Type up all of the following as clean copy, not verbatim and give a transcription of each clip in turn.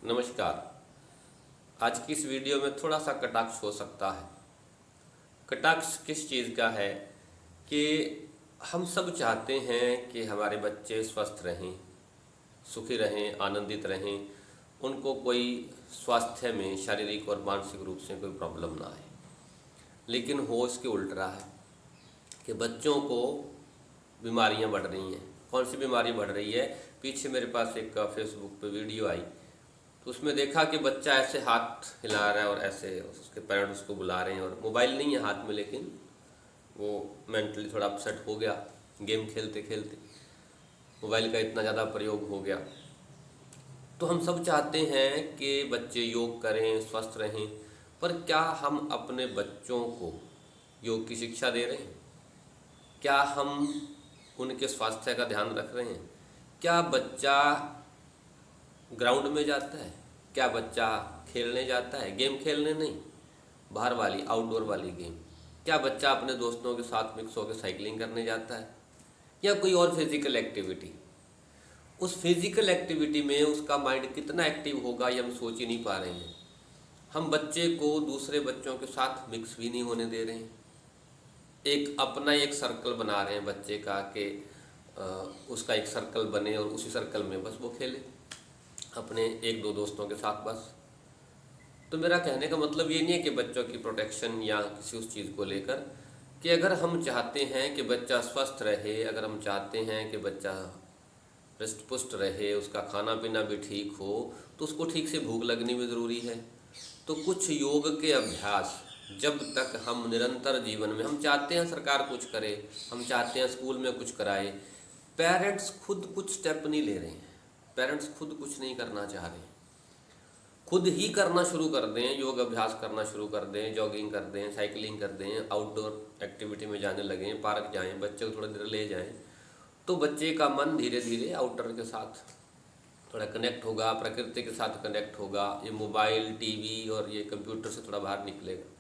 नमस्कार। आज की इस वीडियो में थोड़ा सा कटाक्ष हो सकता है। कटाक्ष किस चीज़ का है कि हम सब चाहते हैं कि हमारे बच्चे स्वस्थ रहें, सुखी रहें, आनंदित रहें, उनको कोई स्वास्थ्य में शारीरिक और मानसिक रूप से कोई प्रॉब्लम ना आए। लेकिन हो इसके उल्ट रहा है कि बच्चों को बीमारियां बढ़ रही हैं। कौन सी बीमारी बढ़ रही है? पीछे मेरे पास एक फेसबुक पे वीडियो आई, तो उसमें देखा कि बच्चा ऐसे हाथ हिला रहा है और ऐसे उसके पेरेंट्स उसको बुला रहे हैं और मोबाइल नहीं है हाथ में, लेकिन वो मेंटली थोड़ा अपसेट हो गया। गेम खेलते खेलते मोबाइल का इतना ज़्यादा प्रयोग हो गया। तो हम सब चाहते हैं कि बच्चे योग करें, स्वस्थ रहें, पर क्या हम अपने बच्चों को योग की शिक्षा दे रहे हैं? क्या हम उनके स्वास्थ्य का ध्यान रख रहे हैं? क्या बच्चा ग्राउंड में जाता है? क्या बच्चा खेलने जाता है? गेम खेलने नहीं, बाहर वाली आउटडोर वाली गेम। क्या बच्चा अपने दोस्तों के साथ मिक्स होकर साइकिलिंग करने जाता है या कोई और फिजिकल एक्टिविटी? उस फिजिकल एक्टिविटी में उसका माइंड कितना एक्टिव होगा ये हम सोच ही नहीं पा रहे हैं। हम बच्चे को दूसरे बच्चों के साथ मिक्स भी नहीं होने दे रहे हैं। एक अपना एक सर्कल बना रहे हैं बच्चे का कि उसका एक सर्कल बने और उसी सर्कल में बस वो खेले अपने एक दो दोस्तों के साथ बस। तो मेरा कहने का मतलब ये नहीं है कि बच्चों की प्रोटेक्शन या किसी उस चीज़ को लेकर, कि अगर हम चाहते हैं कि बच्चा स्वस्थ रहे, अगर हम चाहते हैं कि बच्चा हृष्ट पुष्ट रहे, उसका खाना पीना भी ठीक हो, तो उसको ठीक से भूख लगनी भी ज़रूरी है। तो कुछ योग के अभ्यास जब तक हम निरंतर जीवन में, हम चाहते हैं सरकार कुछ करे, हम चाहते हैं स्कूल में कुछ कराए, पेरेंट्स खुद कुछ स्टेप नहीं ले रहे हैं, पेरेंट्स खुद कुछ नहीं करना चाह रहे हैं। खुद ही करना शुरू कर दें, योग अभ्यास करना शुरू कर दें, जॉगिंग कर दें, साइकिलिंग कर दें, आउटडोर एक्टिविटी में जाने लगें, पार्क जाएं, बच्चे को थोड़ा देर ले जाएं, तो बच्चे का मन धीरे धीरे आउटडोर के साथ थोड़ा कनेक्ट होगा, प्रकृति के साथ कनेक्ट होगा। ये मोबाइल, टीवी और ये कंप्यूटर से थोड़ा बाहर निकलेगा।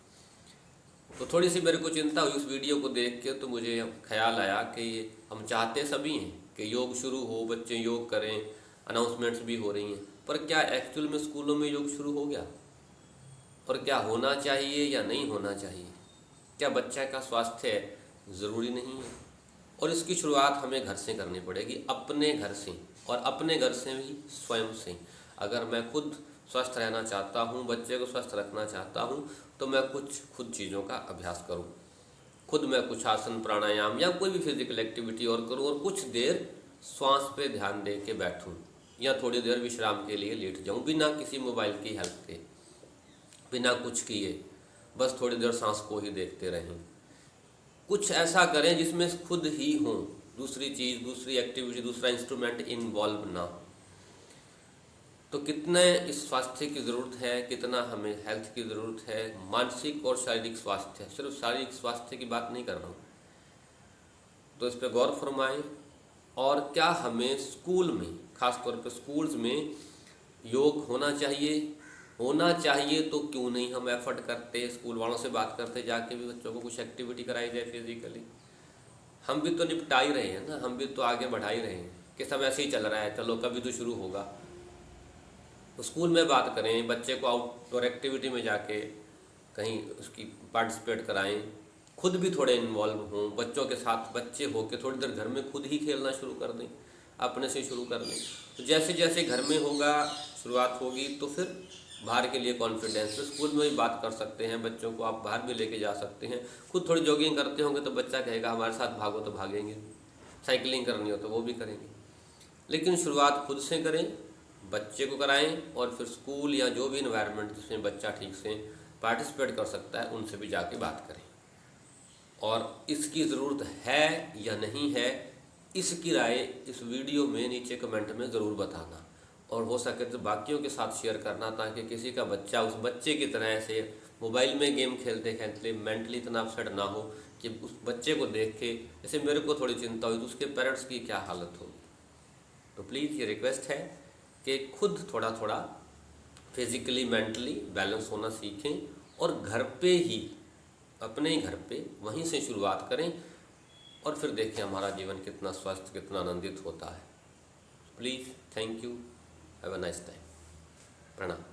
तो थोड़ी सी मेरे को चिंता हुई उस वीडियो को देख के, तो मुझे ख्याल आया कि हम चाहते सभी हैं कि योग शुरू हो, बच्चे योग करें, अनाउंसमेंट्स भी हो रही हैं, पर क्या एक्चुअल में स्कूलों में योग शुरू हो गया? और क्या होना चाहिए या नहीं होना चाहिए? क्या बच्चे का स्वास्थ्य ज़रूरी नहीं है? और इसकी शुरुआत हमें घर से करनी पड़ेगी, अपने घर से, और अपने घर से भी स्वयं से। अगर मैं खुद स्वस्थ रहना चाहता हूँ, बच्चे को स्वस्थ रखना चाहता हूँ, तो मैं कुछ खुद चीज़ों का अभ्यास करूँ, खुद मैं कुछ आसन, प्राणायाम या कोई भी फिजिकल एक्टिविटी और करूँ, और कुछ देर श्वास पे ध्यान दे के बैठूँ या थोड़ी देर विश्राम के लिए लेट जाऊँ, बिना किसी मोबाइल की हेल्प के, बिना कुछ किए, बस थोड़ी देर सांस को ही देखते रहें। कुछ ऐसा करें जिसमें खुद ही हों, दूसरी चीज़, दूसरी एक्टिविटी, दूसरा इंस्ट्रूमेंट इन्वॉल्व ना हो। तो कितने इस स्वास्थ्य की ज़रूरत है, कितना हमें हेल्थ की ज़रूरत है, मानसिक और शारीरिक स्वास्थ्य, सिर्फ शारीरिक स्वास्थ्य की बात नहीं कर रहा हूँ। तो इस पर गौर फरमाएं। और क्या हमें स्कूल में, ख़ास तौर पर स्कूल्स में योग होना चाहिए? होना चाहिए तो क्यों नहीं हम एफर्ट करते, स्कूल वालों से बात करते, जाके भी बच्चों को कुछ एक्टिविटी कराई जाए फिजिकली। हम भी तो निपटा ही रहे हैं ना, हम भी तो आगे बढ़ा ही रहे हैं कि सब ऐसे ही चल रहा है, चलो कभी तो शुरू होगा। तो स्कूल में बात करें, बच्चे को आउटडोर एक्टिविटी में जाके कहीं उसकी पार्टिसिपेट कराएं, खुद भी थोड़े इन्वॉल्व हों, बच्चों के साथ बच्चे हो के थोड़ी देर घर में खुद ही खेलना शुरू कर दें, अपने से शुरू कर दें। तो जैसे जैसे घर में होगा, शुरुआत होगी, तो फिर बाहर के लिए कॉन्फिडेंस। तो स्कूल में भी बात कर सकते हैं, बच्चों को आप बाहर भी लेके जा सकते हैं। खुद थोड़ी जॉगिंग करते होंगे तो बच्चा कहेगा हमारे साथ भागो तो भागेंगे, साइकिलिंग करनी हो तो वो भी करेंगे। लेकिन शुरुआत खुद से करें, बच्चे को कराएं, और फिर स्कूल या जो भी इन्वायरमेंट जिसमें बच्चा ठीक से पार्टिसिपेट कर सकता है, उनसे भी जाके बात करें। और इसकी ज़रूरत है या नहीं है, इसकी राय इस वीडियो में नीचे कमेंट में ज़रूर बताना, और हो सके तो बाकियों के साथ शेयर करना, ताकि किसी का बच्चा उस बच्चे की तरह से मोबाइल में गेम खेलते खेलते मेंटली इतना अपसेट ना हो कि उस बच्चे को देख के जैसे मेरे को थोड़ी चिंता हुई, तो उसके पेरेंट्स की क्या हालत होगी। तो प्लीज़ ये रिक्वेस्ट है कि खुद थोड़ा थोड़ा फिज़िकली मेंटली बैलेंस होना सीखें, और घर पे ही, अपने ही घर पे वहीं से शुरुआत करें, और फिर देखें हमारा जीवन कितना स्वस्थ, कितना आनंदित होता है। Please, thank you, have a nice time. प्रणाम।